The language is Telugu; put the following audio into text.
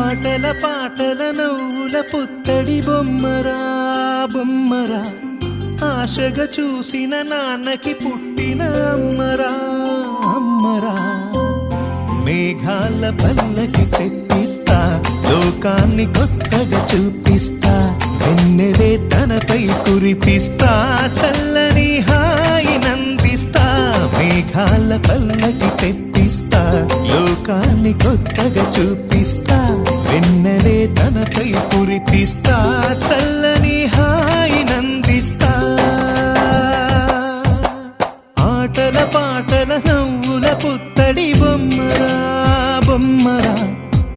ఆటల పాటల నవ్వుల పుత్తడి బొమ్మరా బొమ్మరా, ఆశగా చూసిన నాన్నకి పుట్టిన అమ్మరా అమ్మరా. మేఘాల పల్లకి తెప్పిస్తా, లోకాన్ని కొత్తగా చూపిస్తా, వెన్నెలే తనపై కురిపిస్తా, చల్లని హాయి నందిస్తా. మేఘాల పల్లకి తెప్పిస్తా, లోకాన్ని కొత్తగా చూపిస్తా, వెన్నెలే తనపై కురిపిస్తా, చల్లని హాయి